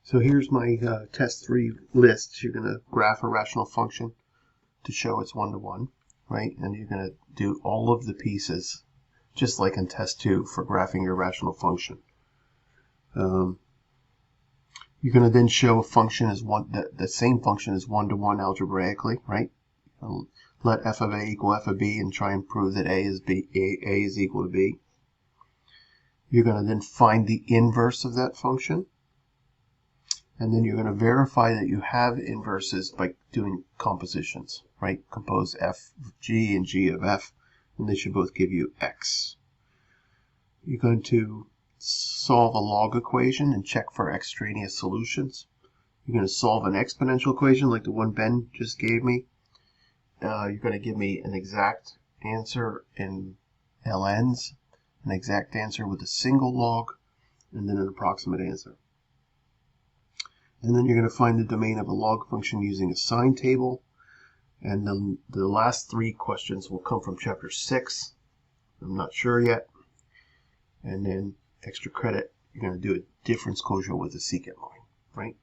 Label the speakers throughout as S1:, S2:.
S1: So here's my test 3 list. You're going to graph a rational function to show it's one-to-one, right? And you're going to do all of the pieces, just like in test 2 for graphing your rational function. You're going to then show a function as the same function is one-to-one algebraically, right? Let f of a equal f of b and try and prove that a is equal to b. You're going to then find the inverse of that function. And then you're going to verify that you have inverses by doing compositions, right? Compose f of g and g of f, and they should both give you x. You're going to solve a log equation and check for extraneous solutions. You're going to solve an exponential equation like the one Ben just gave me. You're going to give me an exact answer in ln's, an exact answer with a single log, and then an approximate answer. And then you're going to find the domain of a log function using a sign table. And then the last 3 questions will come from chapter 6. I'm not sure yet. And then extra credit, you're going to do a difference quotient with a secant line, right?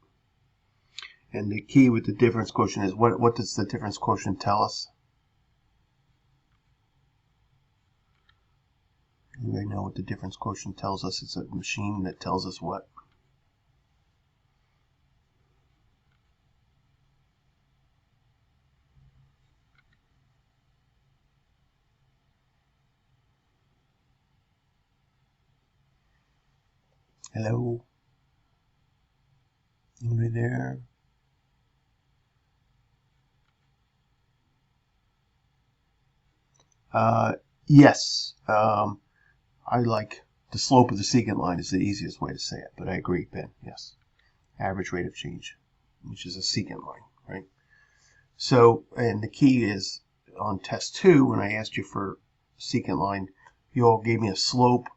S1: And the key with the difference quotient is what does the difference quotient tell us? Anybody know what the difference quotient tells us? It's a machine that tells us what? Hello? Anybody there? Yes. I like the slope of the secant line is the easiest way to say it, but I agree, Ben. Yes. Average rate of change, which is a secant line, right? So, and the key is on test 2, when I asked you for secant line, you all gave me a slope.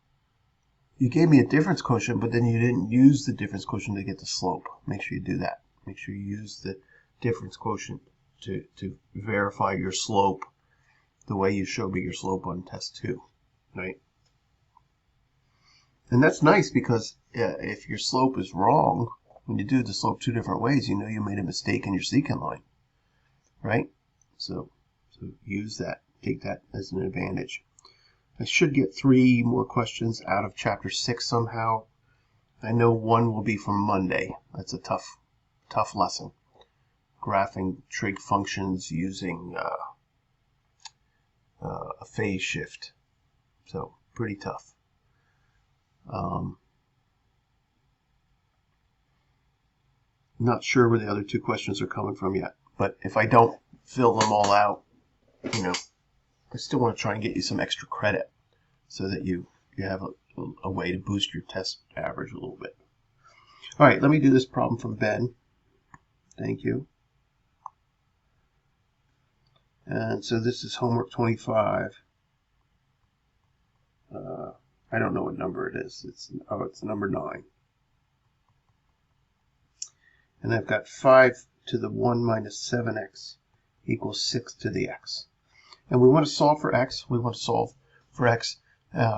S1: You gave me a difference quotient, but then you didn't use the difference quotient to get the slope. Make sure you do that. Make sure you use the difference quotient to verify your slope the way you showed me your slope on test 2, right? And that's nice because if your slope is wrong, when you do the slope 2 different ways, you know you made a mistake in your secant line, right? So use that. Take that as an advantage. I should get 3 more questions out of chapter 6 somehow. I know one will be from Monday. That's a tough lesson. Graphing trig functions using a phase shift. So pretty tough. Not sure where the other 2 questions are coming from yet. But if I don't fill them all out, I still want to try and get you some extra credit so that you have a way to boost your test average a little bit. All right, let me do this problem from Ben. Thank you. And so this is homework 25. I don't know what number it is. It's number 9. And I've got 5 to the 1 minus 7x equals 6 to the x. And we want to solve for x. We want to solve for x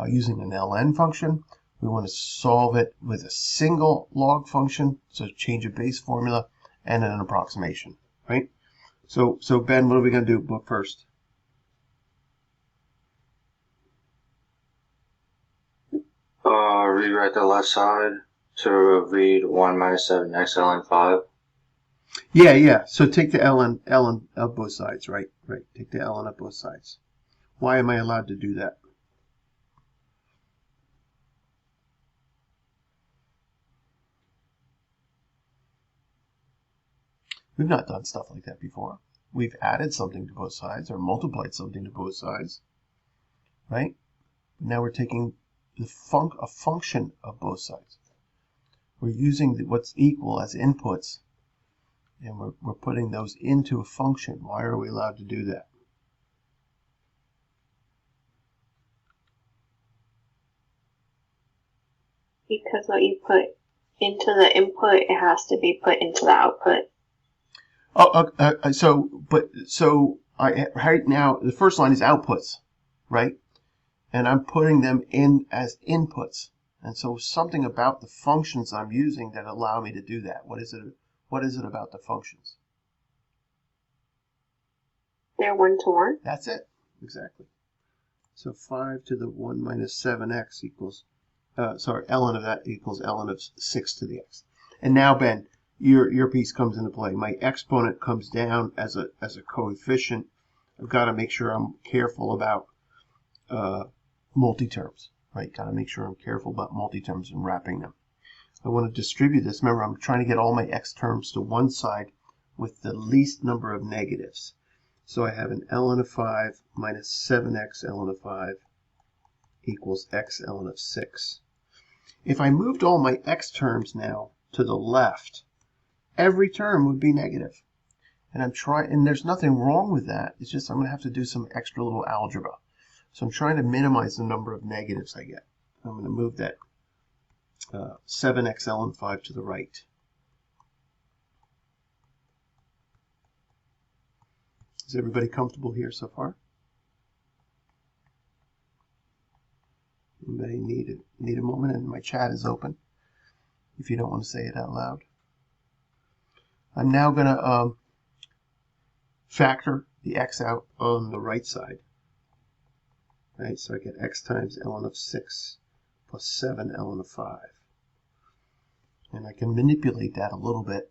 S1: using an ln function. We want to solve it with a single log function, so change of base formula, and an approximation, right? So Ben, what are we going to do? Book first.
S2: Rewrite the left side to read 1 minus 7x ln 5.
S1: Yeah. So take the ln of both sides, right? Right. Take the ln of both sides. Why am I allowed to do that? We've not done stuff like that before. We've added something to both sides or multiplied something to both sides, right? Now we're taking a function of both sides. We're using what's equal as inputs, and we're putting those into a function. Why are we allowed to do that?
S3: Because what you put into the input, it has to be put into the output.
S1: So right now the first line is outputs, right? And I'm putting them in as inputs, And so something about the functions I'm using that allow me to do that. What is it about the functions?
S3: They're 1 to 1.
S1: That's it. Exactly. So 5 to the 1 minus 7x equals, ln of that equals ln of 6 to the x. And now, Ben, your piece comes into play. My exponent comes down as a coefficient. I've got to make sure I'm careful about multi-terms, right? Got to make sure I'm careful about multi-terms and wrapping them. I want to distribute this. Remember, I'm trying to get all my x terms to one side with the least number of negatives. So I have an ln of 5 minus 7x ln of 5 equals x ln of 6. If I moved all my x terms now to the left, every term would be negative. And there's nothing wrong with that. It's just I'm going to have to do some extra little algebra. So I'm trying to minimize the number of negatives I get. I'm going to move that 7x ln 5 to the right. Is everybody comfortable here so far? Anybody need a moment? And my chat is open if you don't want to say it out loud. I'm now going to factor the x out on the right side. Right, so I get x times ln of 6 plus 7 ln of 5. And I can manipulate that a little bit.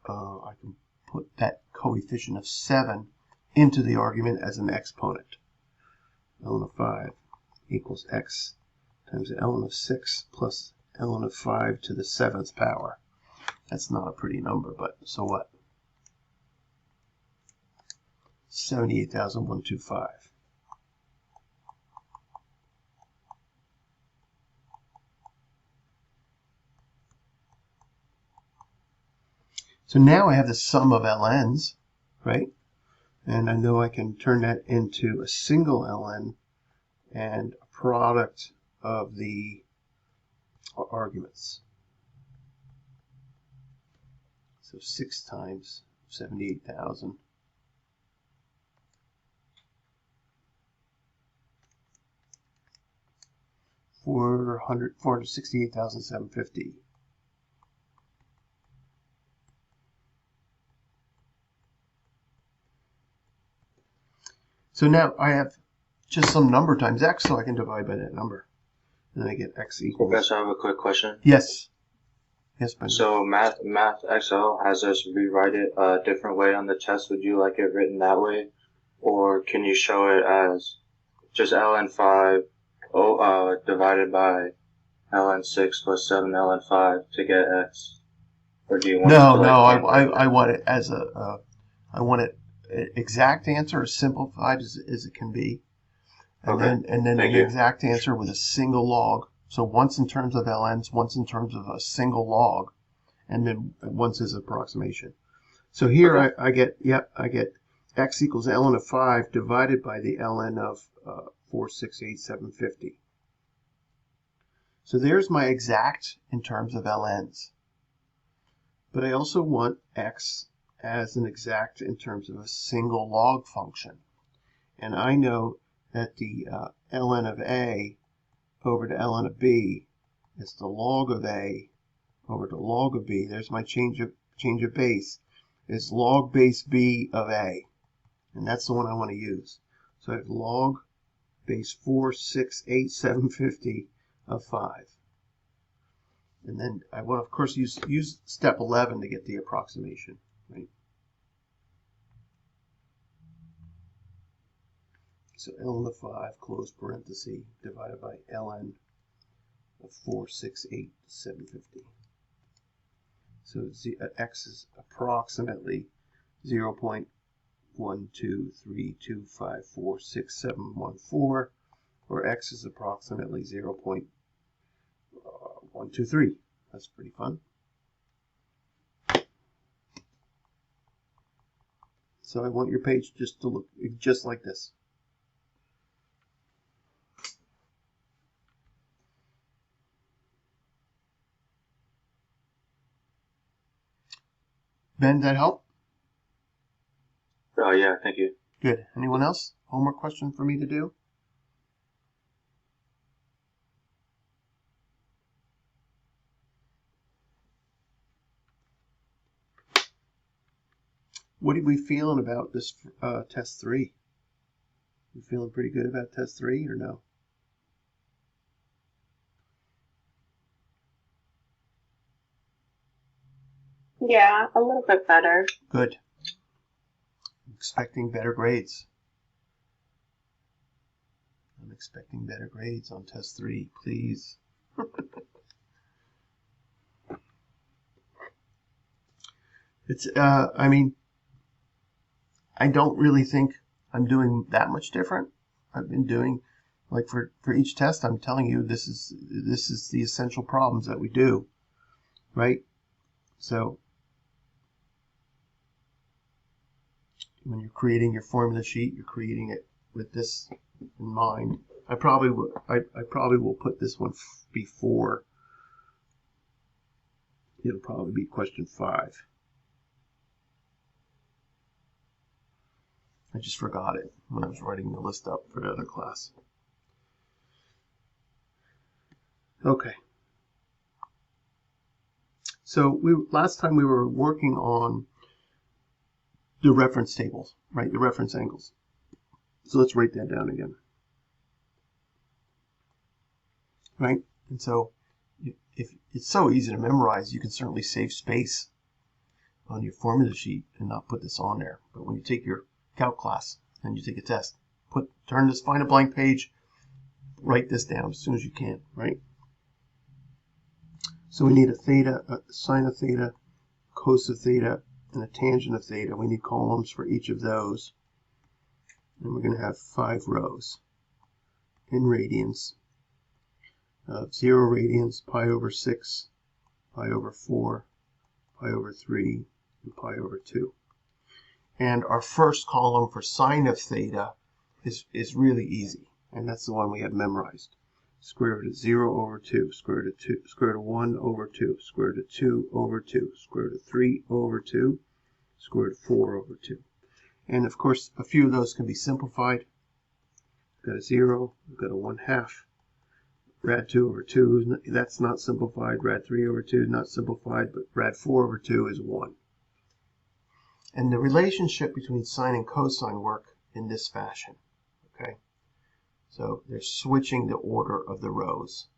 S1: I can put that coefficient of 7 into the argument as an exponent. Ln of 5 equals x times ln of 6 plus ln of 5 to the 7th power. That's not a pretty number, but so what? 78,125. So now I have the sum of ln's, right? And I know I can turn that into a single ln and a product of the arguments. So 6 times 78,000. 468,750. So now I have just some number times x, so I can divide by that number. And I get x equals...
S2: Professor, I have a quick question.
S1: Yes. Yes, Ben.
S2: So Math XL has us rewrite it a different way on the test. Would you like it written that way? Or can you show it as just ln 5 divided by ln 6 plus 7 ln 5 to get x? Or do you want
S1: I want it as I want it exact answer, as simplified as it can be. And then an exact answer with a single log. So once in terms of ln's, once in terms of a single log, and then once as approximation. So here I get x equals ln of 5 divided by the ln of 468,750. So there's my exact in terms of ln's. But I also want x as an exact in terms of a single log function. And I know that the ln of a over to ln of b is the log of a over to log of b. There's my change of base. Is log base b of a. And that's the one I want to use. So I have log base 468,750 of 5. And then I want to, of course, use step 11 to get the approximation. Right? So ln of 5, close parenthesis, divided by ln of 468,750. So x is approximately 0.1232546,714, or x is approximately 0.123. That's pretty fun. So I want your page just to look just like this. Ben, did that help?
S2: Yeah, thank you.
S1: Good. Anyone else? Homework question for me to do? What are we feeling about this test 3? You feeling pretty good about test 3 or no?
S3: Yeah, a little bit better.
S1: Good. I'm expecting better grades. I'm expecting better grades on test 3, please. It's, I mean, I don't really think I'm doing that much different. I've been doing, like for each test, I'm telling you this is the essential problems that we do, right? So when you're creating your formula sheet, you're creating it with this in mind. I probably will put this one before. It'll probably be question 5. I just forgot it when I was writing the list up for the other class. Okay. So last time we were working on the reference tables, right? The reference angles. So let's write that down again. Right? And so if it's so easy to memorize, you can certainly save space on your formula sheet and not put this on there. But when you take your calc class and you take a test, find a blank page, write this down as soon as you can, right? So we need a theta, a sine of theta, cos of theta, and a tangent of theta. We need columns for each of those. And we're going to have 5 rows in radians of 0 radians, pi over 6, pi over 4, pi over 3, and pi over 2. And our first column for sine of theta is really easy, and that's the one we have memorized. Square root of 0 over 2, square root of 2, square root of 1 over 2, square root of 2 over 2, square root of 3 over 2, square root of 4 over 2. And of course, a few of those can be simplified. We've got a 0, we've got a 1/2. Rad 2 over 2, that's not simplified. Rad 3 over 2 is not simplified, but rad 4 over 2 is 1. And the relationship between sine and cosine work in this fashion. Okay, so they're switching the order of the rows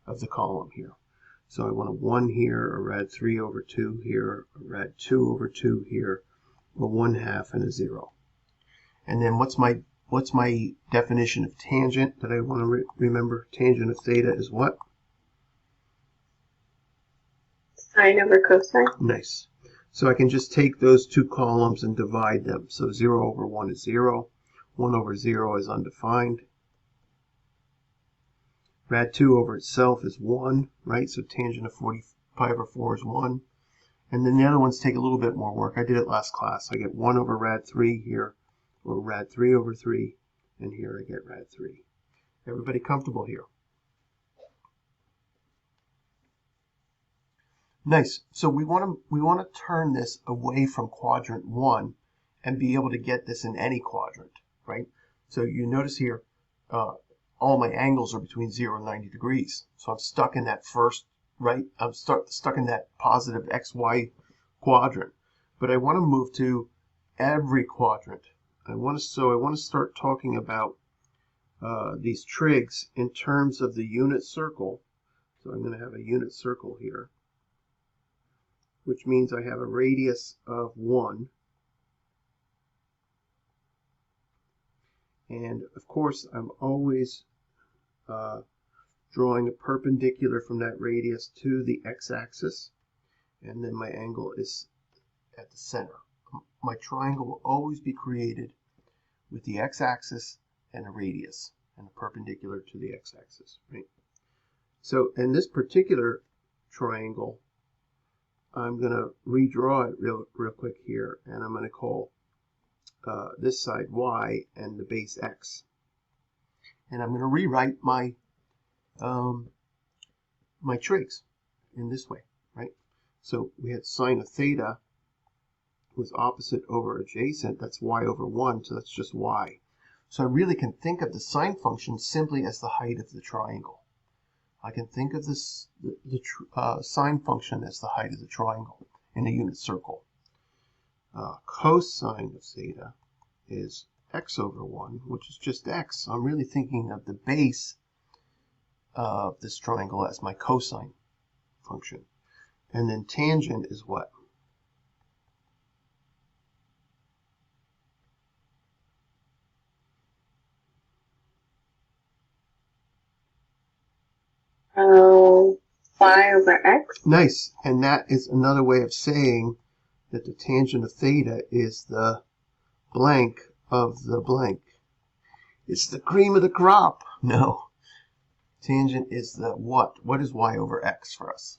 S1: of the column here. So I want a 1 here, a rad 3 over 2 here, a rad 2 over 2 here, a 1/2 and a 0. And then what's my definition of tangent that I want to remember? Tangent of theta is what?
S3: Sine over cosine.
S1: Nice. So I can just take those 2 columns and divide them. So 0 over 1 is 0. 1 over 0 is undefined. Rad 2 over itself is 1, right? So tangent of 40 pi over 4 is 1. And then the other ones take a little bit more work. I did it last class. I get 1 over rad 3 here, or rad 3 over 3, and here I get rad 3. Everybody comfortable here? Nice. So we want to turn this away from quadrant 1 and be able to get this in any quadrant, right? So you notice here, all my angles are between 0 and 90 degrees. So I'm stuck in that first, right? I'm stuck in that positive XY quadrant. But I want to move to every quadrant. I want to start talking about these trigs in terms of the unit circle. So I'm going to have a unit circle here, which means I have a radius of 1. And of course, I'm always drawing a perpendicular from that radius to the x-axis, and then my angle is at the center. My triangle will always be created with the x-axis and a radius, and a perpendicular to the x-axis, right? So in this particular triangle, I'm going to redraw it real quick here, and I'm going to call this side y and the base x. And I'm going to rewrite my my trigs in this way, right? So we had sine of theta was opposite over adjacent. That's y over 1, so that's just y. So I really can think of the sine function simply as the height of the triangle. I can think of this sine function as the height of the triangle in a unit circle. cosine of theta is x over 1, which is just x. I'm really thinking of the base of this triangle as my cosine function. And then tangent is what?
S3: Y over x.
S1: Nice. And that is another way of saying that the tangent of theta is the blank of the blank. It's the cream of the crop. No. Tangent is the what? What is y over x for us?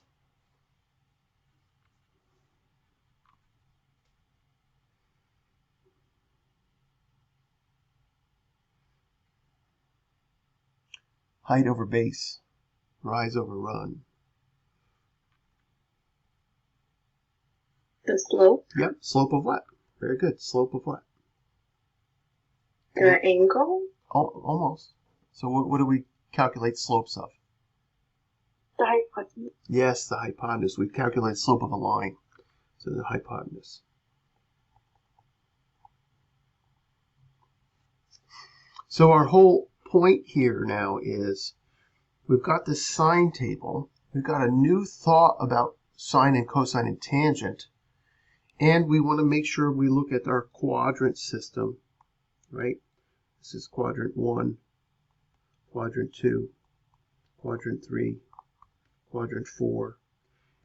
S1: Height over base. Rise over run.
S3: The slope.
S1: Yep. Slope of what? Very good. Slope of what?
S3: The angle.
S1: Almost. So what do we calculate slopes of?
S3: The hypotenuse.
S1: Yes, the hypotenuse. We calculate slope of a line. So the hypotenuse. So our whole point here now is we've got this sine table. We've got a new thought about sine and cosine and tangent. And we want to make sure we look at our quadrant system, right? This is quadrant 1, quadrant 2, quadrant 3, quadrant 4.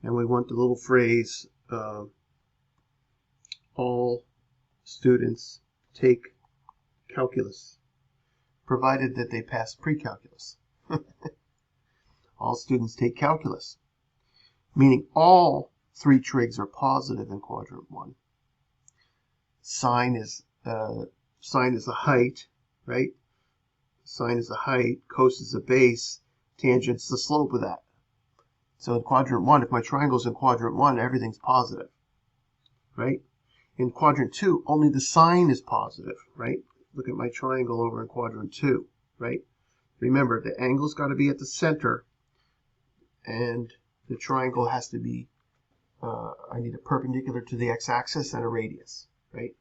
S1: And we want the little phrase, all students take calculus, provided that they pass pre-calculus. All students take calculus, meaning all 3 trigs are positive in quadrant 1. Sine is a height, right? Sine is a height, cos is a base, tangent's the slope of that. So in quadrant 1, if my triangle's in quadrant 1, everything's positive, right? In quadrant 2, only the sine is positive, right? Look at my triangle over in quadrant 2, right? Remember, the angle's got to be at the center, and the triangle has to be, I need a perpendicular to the x-axis and a radius, right?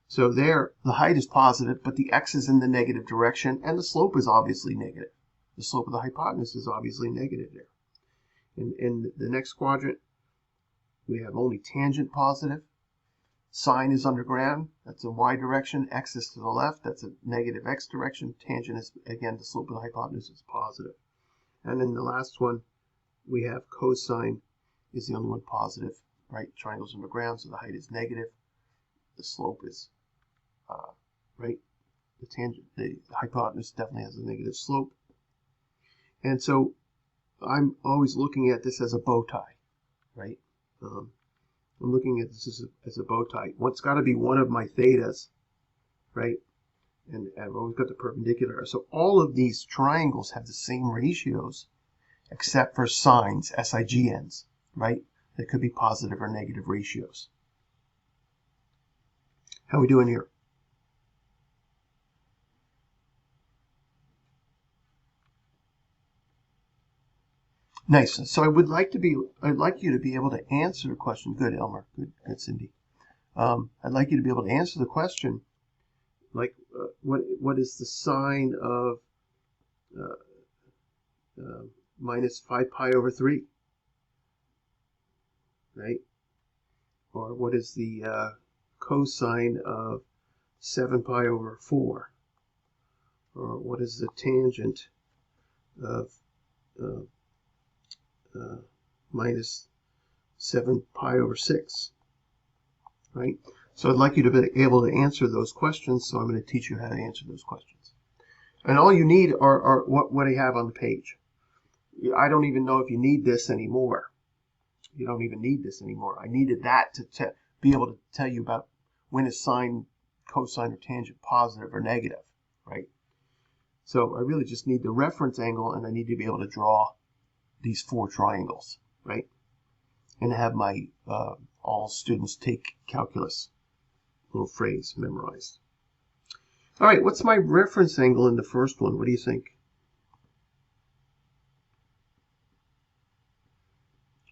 S1: So there, the height is positive, but the x is in the negative direction, and the slope is obviously negative. The slope of the hypotenuse is obviously negative there. In the next quadrant, we have only tangent positive. Sine is underground. That's in y direction. X is to the left. That's a negative x direction. Tangent is, again, the slope of the hypotenuse is positive. And in the last one, we have cosine is the only one positive, right? Triangle's underground, so the height is negative. The slope is, right? The hypotenuse definitely has a negative slope. And so I'm always looking at this as a bow tie, right? I'm looking at this as a bow tie. What's got to be one of my thetas, right? And I've always got the perpendicular. So all of these triangles have the same ratios, except for sines, SIGNs, right? That could be positive or negative ratios. How are we doing here? Nice. So I'd like you to be able to answer the question. Good, Elmer. Good, Cindy. I'd like you to be able to answer the question, like what is the sine of minus 5 pi over 3, right? Or what is the cosine of 7 pi over 4? Or what is the tangent of minus 7 pi over 6, right? So I'd like you to be able to answer those questions, so I'm going to teach you how to answer those questions. And all you need are what I have on the page. I don't even know if you need this anymore. You don't even need this anymore. I needed that to be able to tell you about when is sine, cosine, or tangent positive or negative, right? So I really just need the reference angle, and I need to be able to draw these 4 triangles, right? And have my all students take calculus little phrase memorized. All right, what's my reference angle in the first one? What do you think?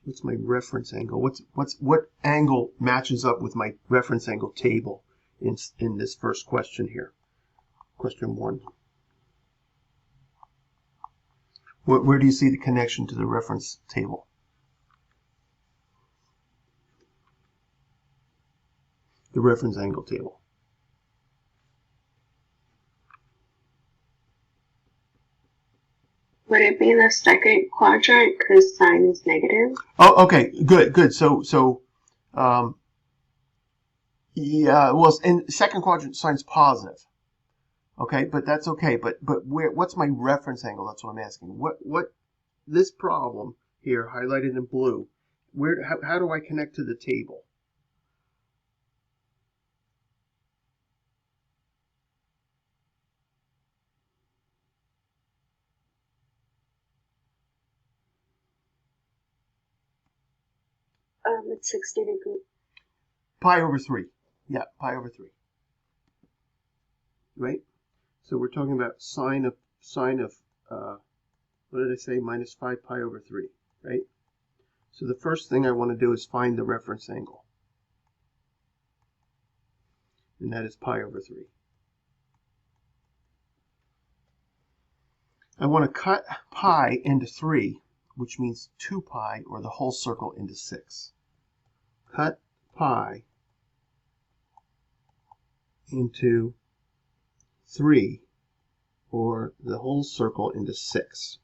S1: What's my reference angle? What angle matches up with my reference angle table in this first question here? Question 1. Where do you see the connection to the reference table? The reference angle table.
S3: Would it be in the second quadrant because sine is negative?
S1: Oh, okay, good. Yeah, well, in second quadrant, sine's positive. Okay, but that's okay. But what's my reference angle? That's what I'm asking. What this problem here, highlighted in blue, how do I connect to the table?
S3: It's 60 degrees.
S1: Pi over 3. Yeah, pi over 3. Right? So we're talking about sine of what did I say? Minus 5 pi over 3, right? So the first thing I want to do is find the reference angle. And that is pi over 3. I want to cut pi into 3, which means 2 pi, or the whole circle, into 6. Cut pi into 3, or the whole circle, into 6.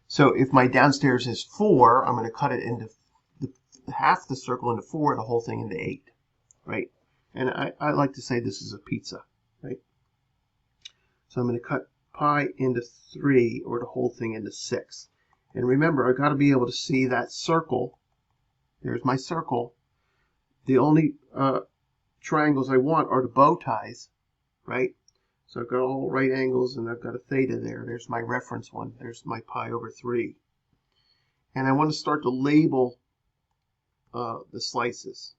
S1: So if my downstairs is 4, I'm going to cut it into half the circle into 4, the whole thing into 8, right? And I like to say this is a pizza, right? So I'm going to cut pi into 3, or the whole thing, into 6. And remember, I've got to be able to see that circle. There's my circle. The only triangles I want are the bow ties, right? So I've got all right angles, and I've got a theta there. There's my reference one. There's my pi over 3. And I want to start to label the slices.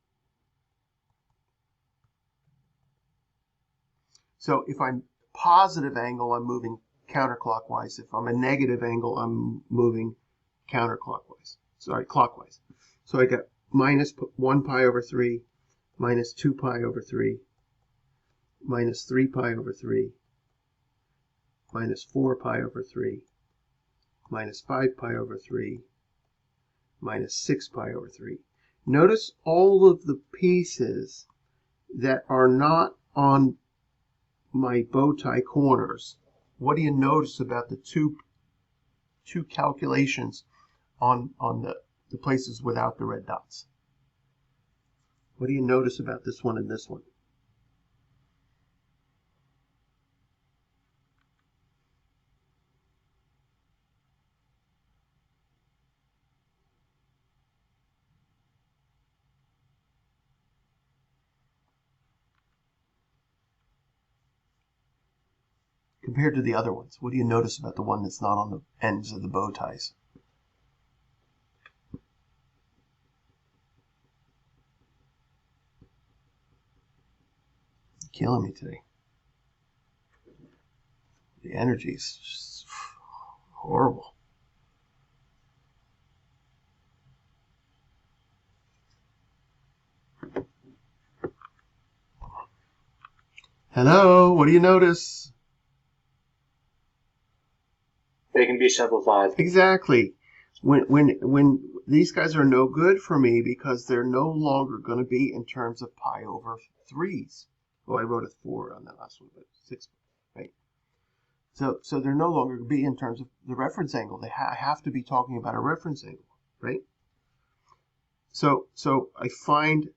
S1: So if I'm positive angle, I'm moving counterclockwise. If I'm a negative angle, I'm moving clockwise. So I got minus 1 pi over 3, minus 2 pi over 3, minus 3 pi over 3, minus 4 pi over 3, minus 5 pi over 3, minus 6 pi over 3. Notice all of the pieces that are not on my bow tie corners. What do you notice about the two calculations on the places without the red dots? What do you notice about this one and this one? Compared to the other ones, what do you notice about the one that's not on the ends of the bow ties? You're killing me today. The energy is just horrible. Hello, what do you notice?
S2: They can be simplified.
S1: Exactly. When these guys are no good for me because they're no longer going to be in terms of pi over 3s. Oh, I wrote a 4 on that last one, but 6, right? So they're no longer going to be in terms of the reference angle. They have to be talking about a reference angle, right? So I find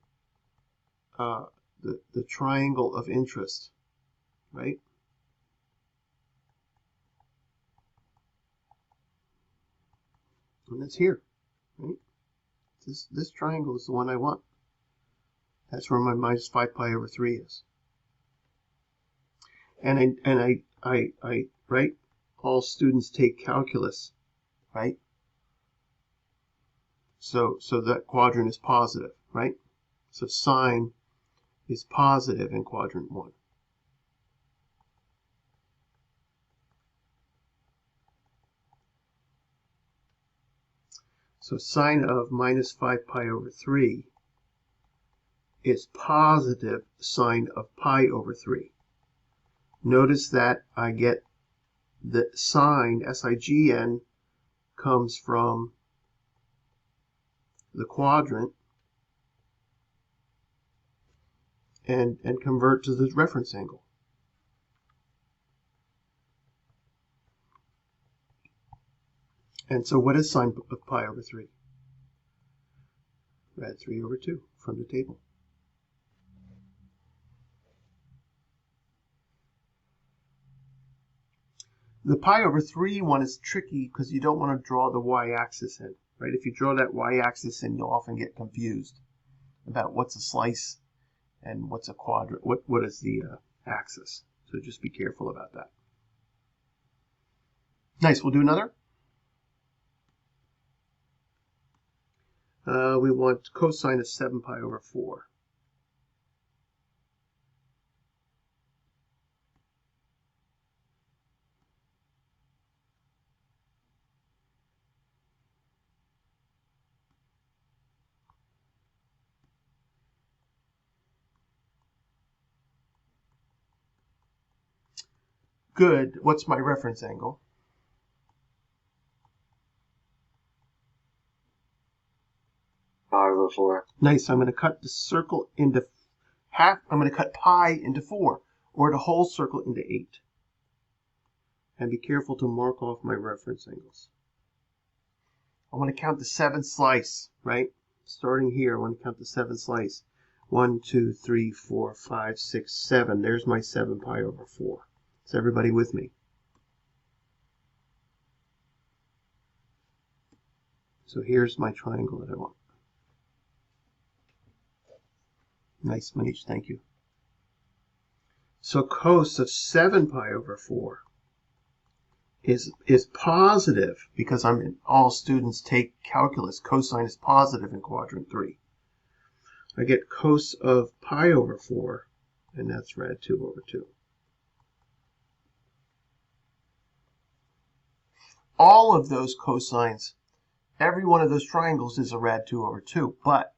S1: the triangle of interest, right? And it's here, right? This triangle is the one I want. That's where my minus 5 pi over 3 is. And I right? All students take calculus, right? So that quadrant is positive, right? So sine is positive in quadrant 1. So sine of minus 5 pi over 3 is positive sine of pi over 3. Notice that I get the sine, SIGN, comes from the quadrant and convert to the reference angle. And so what is sine of pi over 3? Rad 3 over 2 from the table. The pi over 3 one is tricky because you don't want to draw the y-axis in, right? If you draw that y-axis in, you'll often get confused about what's a slice and what's a quadrant, what is the axis. So just be careful about that. Nice, we'll do another. We want cosine of 7 pi over 4. Good. What's my reference angle?
S2: Pi over 4.
S1: Nice. I'm going to cut the circle into half. I'm going to cut pi into 4, or the whole circle into 8. And be careful to mark off my reference angles. I want to count the 7th slice, right? Starting here, I want to count the 7th slice. 1, 2, 3, 4, 5, 6, 7. There's my 7 pi over 4. Is everybody with me? So here's my triangle that I want. Nice, Manish, thank you. So cos of 7 pi over 4 is positive because all students take calculus. Cosine is positive in quadrant 3. I get cos of pi over 4, and that's rad 2 over 2. All of those cosines, every one of those triangles is a rad 2 over 2, but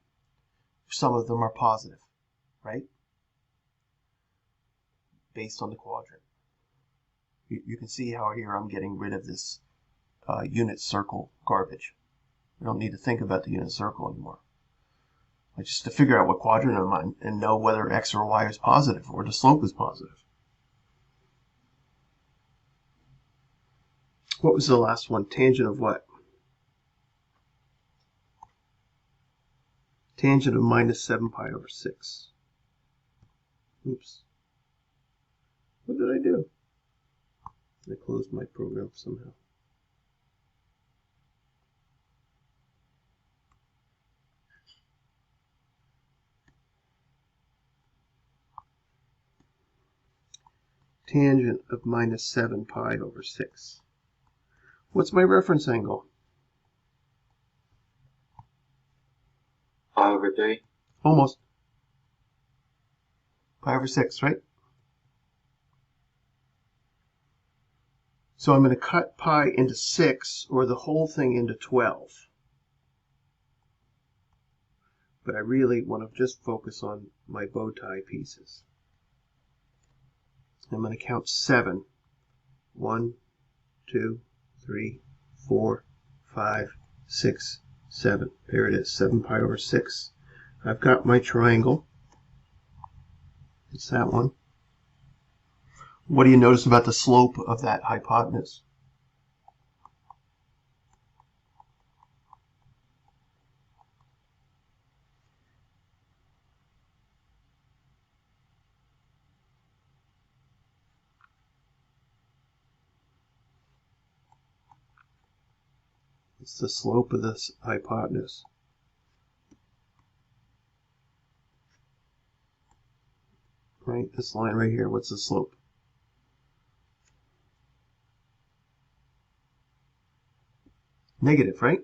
S1: some of them are positive, right? Based on the quadrant. You can see how here I'm getting rid of this unit circle garbage. I don't need to think about the unit circle anymore. I just to figure out what quadrant I'm on and know whether x or y is positive or the slope is positive. What was the last one? Tangent of what? Tangent of minus 7 pi over 6. Oops. What did I do? I closed my program somehow. Tangent of minus 7 pi over 6. What's my reference angle?
S2: Pi over 3.
S1: Almost. Pi over 6, right? So I'm going to cut pi into 6, or the whole thing into 12. But I really want to just focus on my bow tie pieces. I'm going to count 7. 1, 2, 3, 4, 5, 6, 7. There it is, 7 pi over 6. I've got my triangle. It's that one. What do you notice about the slope of that hypotenuse? It's the slope of this hypotenuse. Right, this line right here, what's the slope? Negative, right?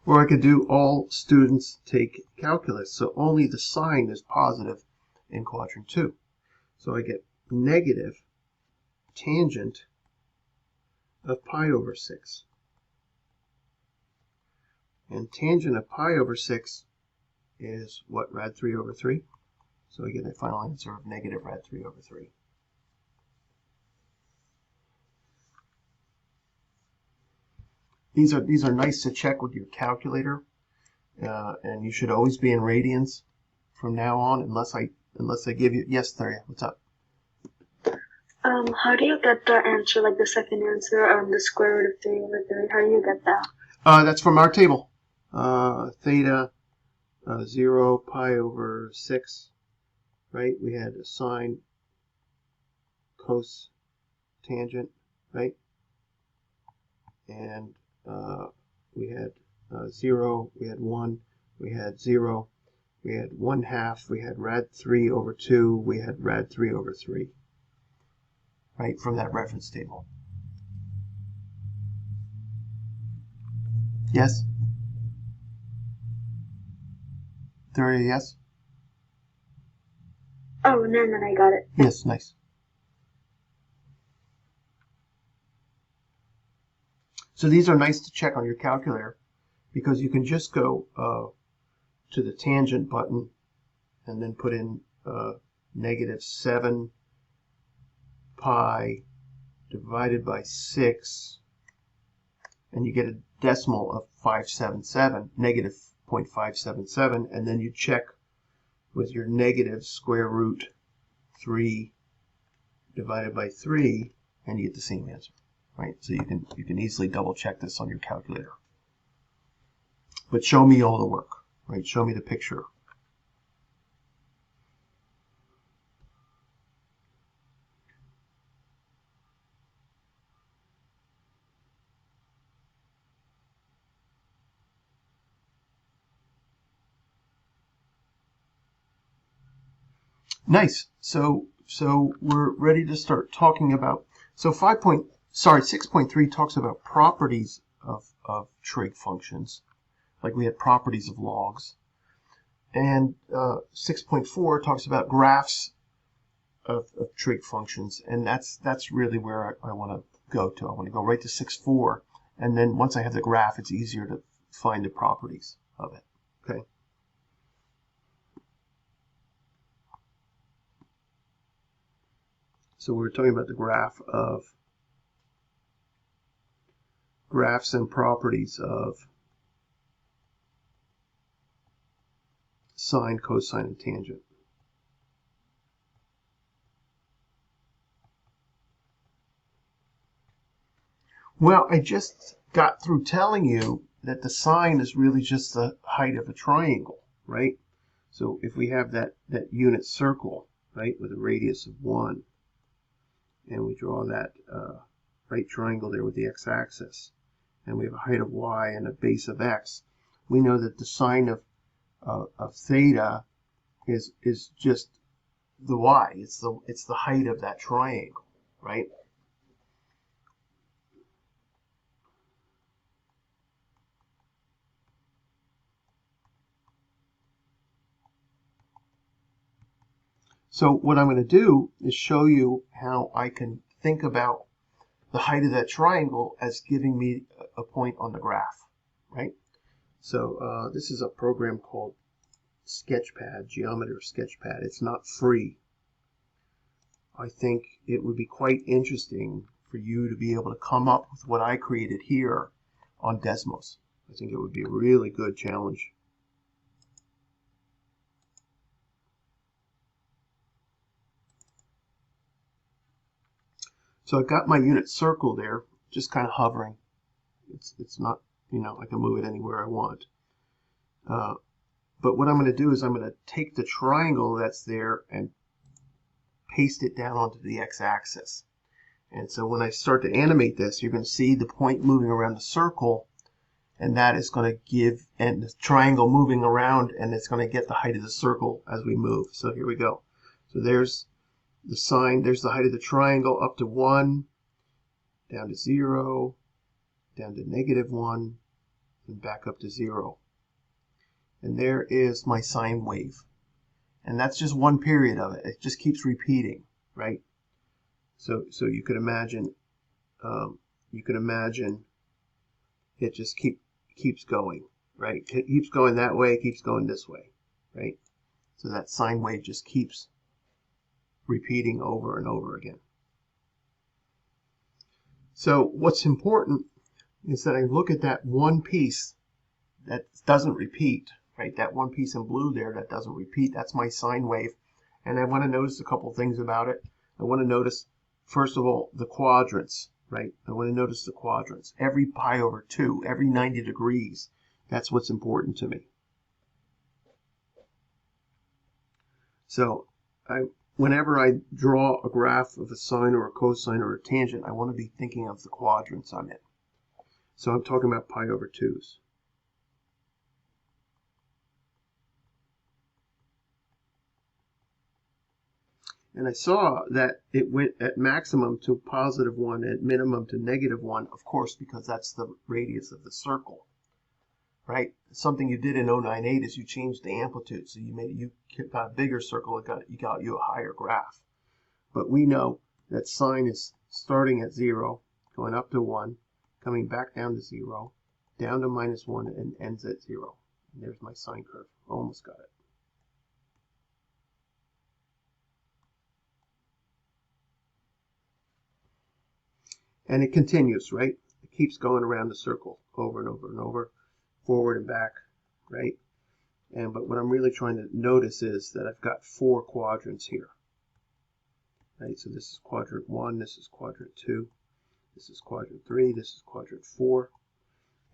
S1: Or I could do all students take calculus, so only the sign is positive in quadrant 2. So I get negative tangent of pi over 6. And tangent of pi over 6 is what, rad 3 over 3? So we get a final answer of negative rad 3 over 3. These are nice to check with your calculator, and you should always be in radians from now on, unless I give you. Yes, Thuria, what's up?
S4: How do you get the answer, like the second answer, the square root of 3 over 3? How do you get that?
S1: That's from our table. Theta 0 pi over 6, right? We had a sine, cos, tangent, right? And we had 0, we had 1, we had 0, we had 1/2, we had rad 3 over 2, we had rad 3 over 3, right, from that reference table. Yes? Thuria, yes?
S4: Oh, no, man, I got it.
S1: Yes, nice. So these are nice to check on your calculator, because you can just go to the tangent button and then put in negative 7 pi divided by 6, and you get a decimal of 577, negative 0.577, and then you check with your negative square root 3 divided by 3, and you get the same answer, right? So you can easily double check this on your calculator. But show me all the work, right? Show me the picture. Nice. So we're ready to start talking about. So 6.3 talks about properties of trig functions, like we had properties of logs, and 6.4 talks about graphs of trig functions, and that's really where I want to go to. I want to go right to 6.4, and then once I have the graph, it's easier to find the properties of it. Okay. So we're talking about the graphs and properties of sine, cosine, and tangent. Well, I just got through telling you that the sine is really just the height of a triangle, right? So if we have that unit circle, right, with a radius of 1, and we draw that right triangle there with the x-axis, and we have a height of y and a base of x, we know that the sine of theta is just the y. It's the height of that triangle, right? So what I'm going to do is show you how I can think about the height of that triangle as giving me a point on the graph, right? So this is a program called Sketchpad, Geometry Sketchpad. It's not free. I think it would be quite interesting for you to be able to come up with what I created here on Desmos. I think it would be a really good challenge. So I've got my unit circle there, just kind of hovering. It's not, I can move it anywhere I want. But what I'm going to do is I'm going to take the triangle that's there and paste it down onto the x-axis. And so when I start to animate this, you're going to see the point moving around the circle, and that is going to give, and the triangle moving around, and it's going to get the height of the circle as we move. So here we go. So there's the sine, there's the height of the triangle up to 1, down to 0, down to negative 1, and back up to 0. And there is my sine wave. And that's just one period of it. It just keeps repeating, right? So you could imagine, it just keeps going. right? It keeps going that way, it keeps going this way, right? So that sine wave just keeps repeating over and over again. So what's important is that I look at that one piece that doesn't repeat, right? That one piece in blue there that doesn't repeat, that's my sine wave. And I want to notice a couple things about it. I want to notice, first of all, the quadrants, right? I want to notice the quadrants. Every pi over 2, every 90 degrees, that's what's important to me. So whenever I draw a graph of a sine or a cosine or a tangent, I want to be thinking of the quadrants I'm in. So I'm talking about pi over 2's. And I saw that it went at maximum to +1, at minimum to -1, of course, because that's the radius of the circle, right? Something you did in 098 is you changed the amplitude. So you got a bigger circle, you got you a higher graph. But we know that sine is starting at 0, going up to 1, coming back down to 0, down to -1, and ends at 0. And there's my sine curve. Almost got it. And it continues, right? It keeps going around the circle over and over and over, forward and back, right? But what I'm really trying to notice is that I've got 4 quadrants here, right? So this is quadrant 1, this is quadrant 2, this is quadrant 3, this is quadrant 4.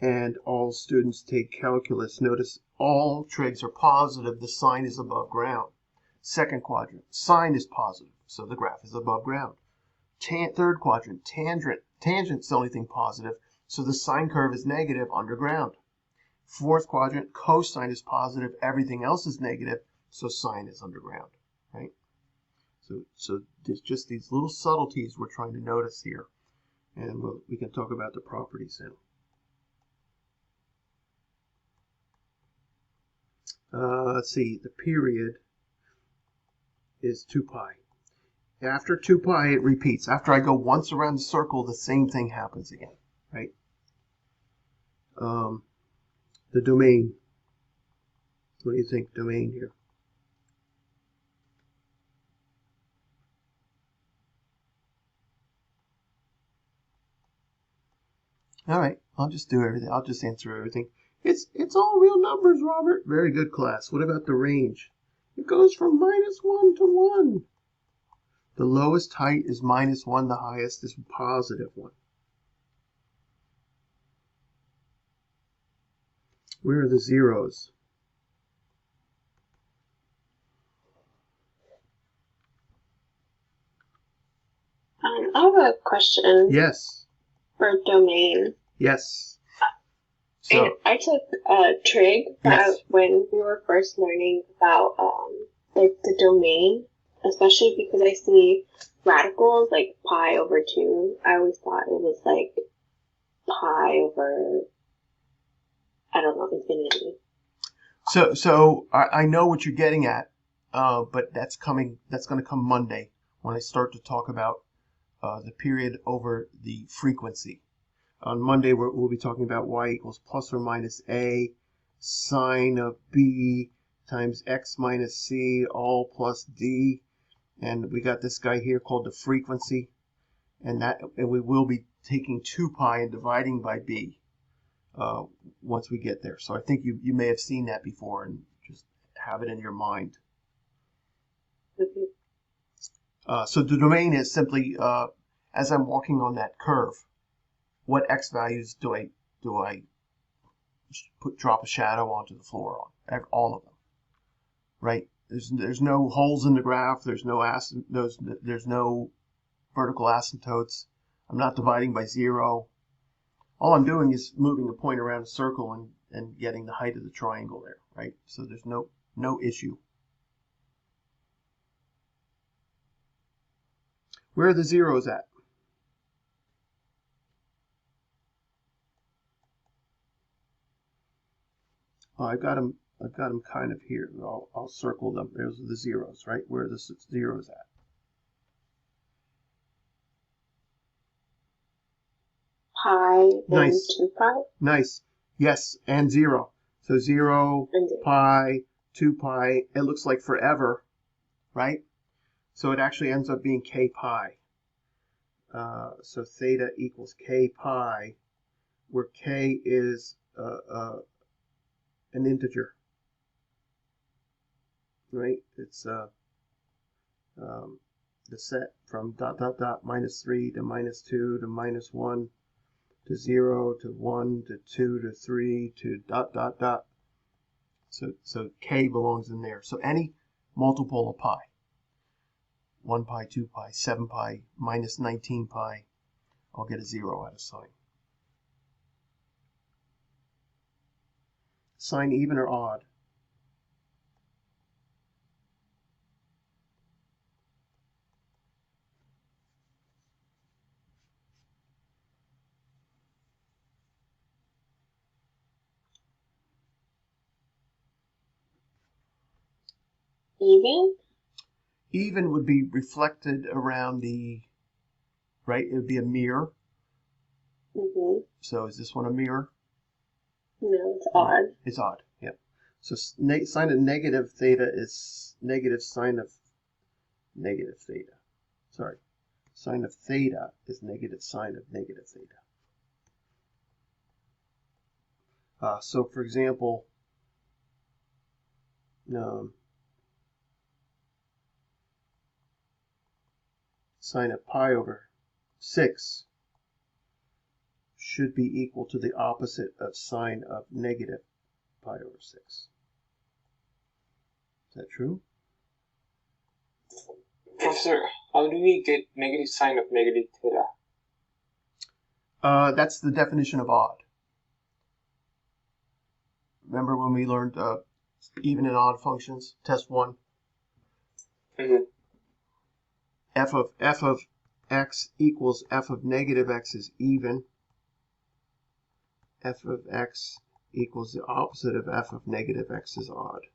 S1: And all students take calculus. Notice all trigs are positive. The sine is above ground. Second quadrant, sine is positive, so the graph is above ground. Third quadrant, tangent's the only thing positive, so the sine curve is negative underground. Fourth quadrant, cosine is positive, everything else is negative, so sine is underground, right? So there's just these little subtleties we're trying to notice here, and we can talk about the properties now. Let's see, the period is 2 pi. After 2 pi, it repeats. After I go once around the circle, the same thing happens again, right? The domain. What do you think, domain here? All right, I'll just do everything. I'll just answer everything. It's all real numbers, Robert. Very good, class. What about the range? It goes from -1 to 1. The lowest height is -1. The highest is +1. Where are the zeros?
S3: I have a question
S1: Yes.
S3: for domain.
S1: Yes. So,
S3: I took trig
S1: Yes.
S3: when we were first learning about like the domain, especially because I see radicals like pi over 2. I always thought it was like pi over, I don't know, infinity.
S1: so I know what you're getting at, but that's going to come Monday when I start to talk about the period over the frequency. On Monday, we'll be talking about y equals plus or minus a sine of b times x minus c all plus d. And we got this guy here called the frequency. And we will be taking 2 pi and dividing by b once we get there. So I think you may have seen that before and just have it in your mind. So the domain is simply, as I'm walking on that curve, what x values do I drop a shadow onto the floor on? All of them, right? There's no holes in the graph. There's no vertical asymptotes. I'm not dividing by 0. All I'm doing is moving a point around a circle and getting the height of the triangle there, right? So there's no issue. Where are the zeros at? Oh, I've got them kind of here. I'll circle them. Those are the zeros, right? Where are the zeros at?
S3: Pi
S1: Nice.
S3: and 2 pi?
S1: Nice. Yes, and 0. So 0,
S3: And
S1: pi, 2 pi, it looks like forever, right? So it actually ends up being k pi. So theta equals k pi, where k is an integer, right? It's the set from ... -3 to -2 to -1 to 0 to 1 to 2 to 3 to ... So k belongs in there. So any multiple of pi, 1 pi, 2 pi, 7 pi, -19 pi, I'll get a 0 out of sine. Sine even or odd?
S3: even?
S1: Even would be reflected around the, right? It would be a mirror.
S3: Mm-hmm.
S1: So is this one a mirror?
S3: No, it's odd.
S1: It's odd, yeah. So sine of negative theta is negative sine of negative theta. Sorry. Sine of theta is negative sine of negative theta. So for example, sine of pi over 6 should be equal to the opposite of sine of negative pi over 6. Is that true?
S5: Professor, how do we get negative sine of negative theta?
S1: That's the definition of odd. Remember when we learned even and odd functions, test 1?
S5: Mm-hmm.
S1: F of x equals f of negative x is even. F of x equals the opposite of f of negative x is odd.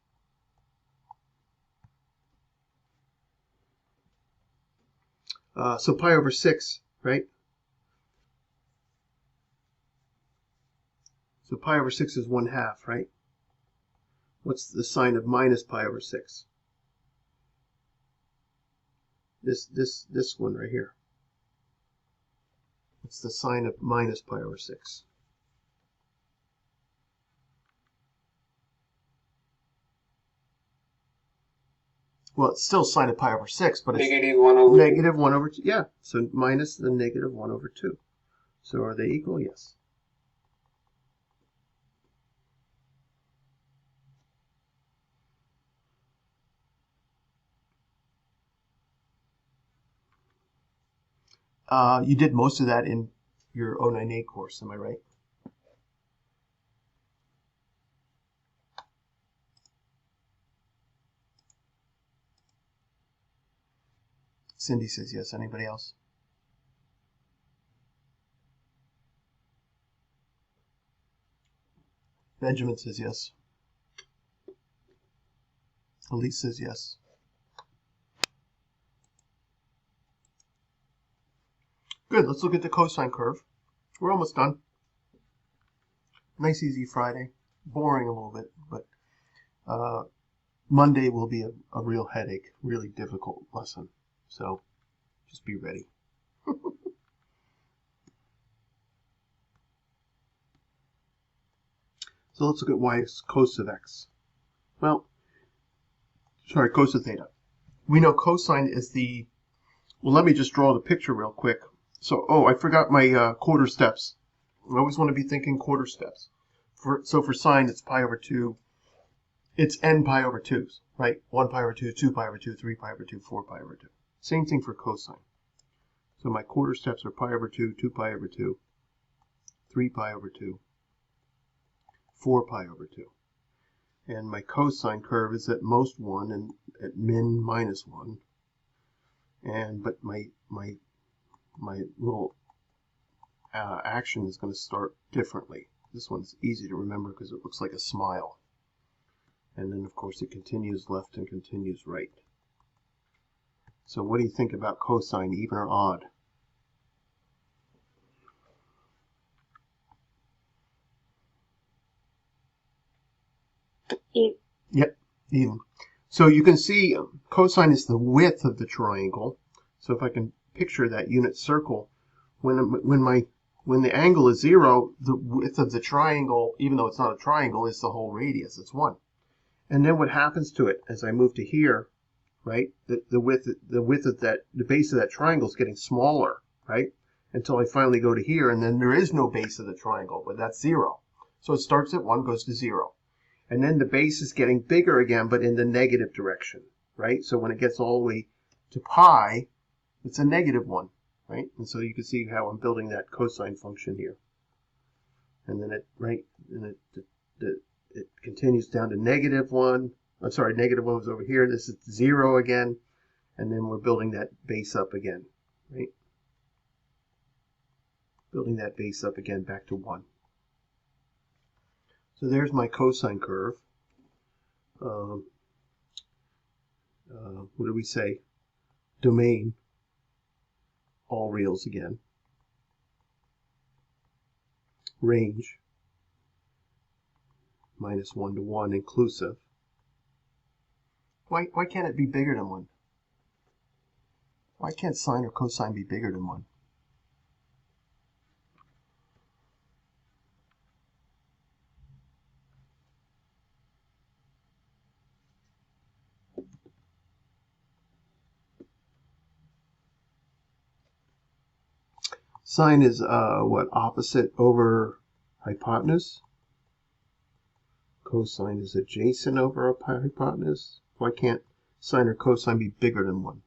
S1: So pi over 6, right? So pi over 6 is 1/2, right? What's the sign of minus pi over 6? This one right here. What's the sign of minus pi over 6? Well, it's still sine of pi over 6, but it's
S5: Negative 1 over
S1: negative 1 over 2. Yeah, so minus the negative 1 over 2. So are they equal? Yes. You did most of that in your 098 course, am I right? Cindy says yes. Anybody else? Benjamin says yes. Elise says yes. Good, let's look at the cosine curve. We're almost done. Nice easy Friday. Boring a little bit, but Monday will be a real headache, really difficult lesson. So just be ready. So let's look at y is cos of x. Well, sorry, cos of theta. We know cosine is the, well, let me just draw the picture real quick. So, I forgot my quarter steps. I always want to be thinking quarter steps. So for sine, it's pi over 2. It's n pi over 2s, right? 1 pi over 2, 2 pi over 2, 3 pi over 2, 4 pi over 2. Same thing for cosine. So my quarter steps are pi over 2, 2 pi over 2, 3 pi over 2, 4 pi over 2. And my cosine curve is at most 1 and at min minus 1. But my little action is going to start differently. This one's easy to remember because it looks like a smile. And then, of course, it continues left and continues right. So what do you think about cosine, even or odd? Yep, even. So you can see cosine is the width of the triangle. So if I can picture that unit circle, when the angle is 0, the width of the triangle, even though it's not a triangle, is the whole radius. It's 1. And then what happens to it as I move to here, right? The width of that, the base of that triangle is getting smaller, right? Until I finally go to here, and then there is no base of the triangle, but that's 0. So it starts at 1, goes to 0. And then the base is getting bigger again, but in the negative direction, right? So when it gets all the way to pi, it's a -1, right? And so you can see how I'm building that cosine function here. And then it continues down to -1. I'm sorry, -1 was over here. This is 0 again. And then we're building that base up again, right? Building that base up again back to 1. So there's my cosine curve. What do we say? Domain, all reals again. Range, -1 to 1 inclusive. Why can't it be bigger than 1? Why can't sine or cosine be bigger than 1? Sine is what, opposite over hypotenuse? Cosine is adjacent over a hypotenuse. Why can't sine or cosine be bigger than 1?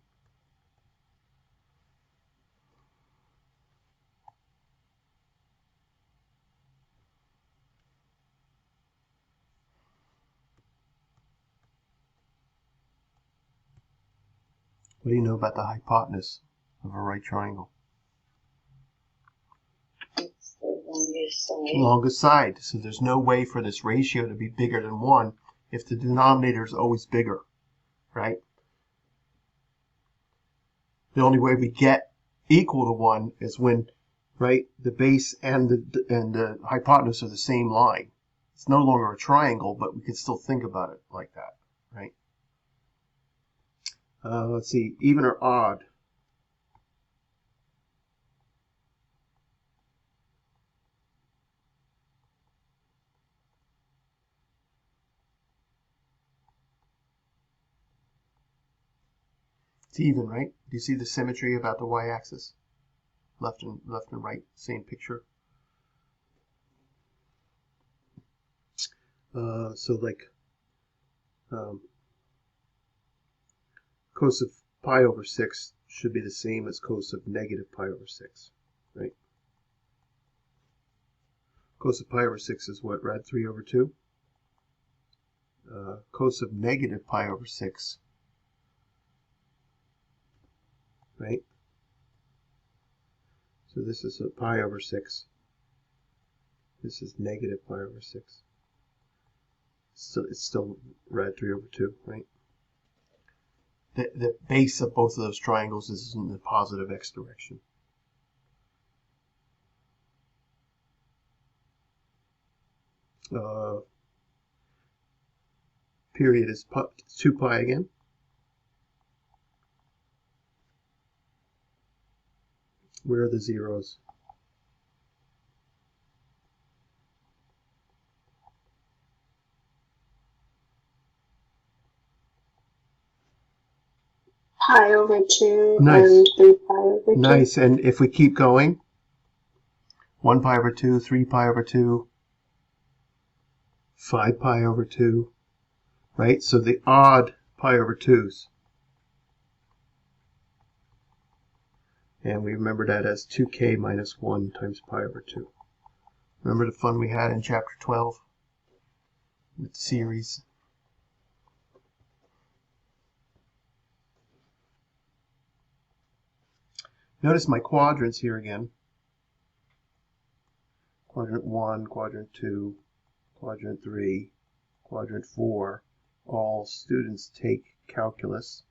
S1: What do you know about the hypotenuse of a right triangle?
S3: It's the longest side.
S1: Longest side. So there's no way for this ratio to be bigger than 1 if the denominator is always bigger, right? The only way we get equal to 1 is when, right, the base and the hypotenuse are the same line. It's no longer a triangle, but we can still think about it like that, right? Let's see, even or odd? It's even, right? Do you see the symmetry about the y-axis? Left and right, same picture. So like cos of pi over 6 should be the same as cos of -pi over 6, right? Cos of pi over 6 is what, rad 3 over 2? Cos of -pi over 6, right? So this is a pi over 6. This is -pi over 6. So it's still rad 3 over 2, right? The base of both of those triangles is in the positive x direction. Period is 2 pi again. Where are the zeros?
S3: Pi over 2
S1: Nice.
S3: and 3 pi over 2.
S1: Nice. And if we keep going, 1 pi over 2, 3 pi over 2, 5 pi over 2, right? So the odd pi over 2s. And we remember that as 2k minus 1 times pi over 2. Remember the fun we had in chapter 12 with the series? Notice my quadrants here again. Quadrant 1, quadrant 2, quadrant 3, quadrant 4. All students take calculus,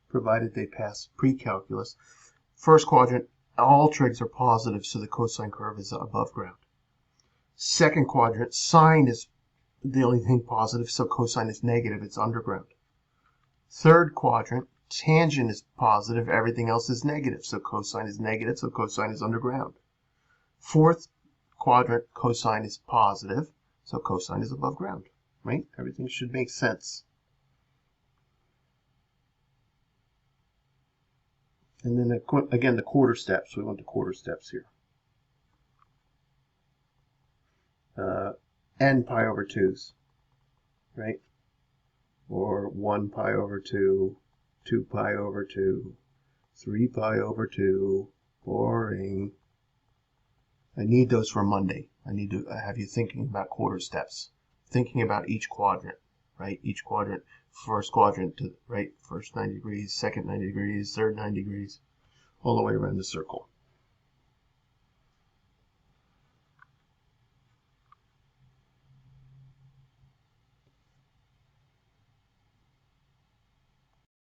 S1: provided they pass pre-calculus. First quadrant, all trigs are positive, so the cosine curve is above ground. Second quadrant, sine is the only thing positive, so cosine is negative, it's underground. Third quadrant, tangent is positive, everything else is negative, so cosine is negative, so cosine is underground. Fourth quadrant, cosine is positive, so cosine is above ground, right? Everything should make sense. And then again, the quarter steps. We want the quarter steps here. N pi over 2's, right? Or 1 pi over 2, 2 pi over 2, 3 pi over 2, boring. I need those for Monday. I need to have you thinking about quarter steps, thinking about each quadrant, right? Each quadrant, first quadrant to right, first 90 degrees, second 90 degrees, third 90 degrees, all the way around the circle.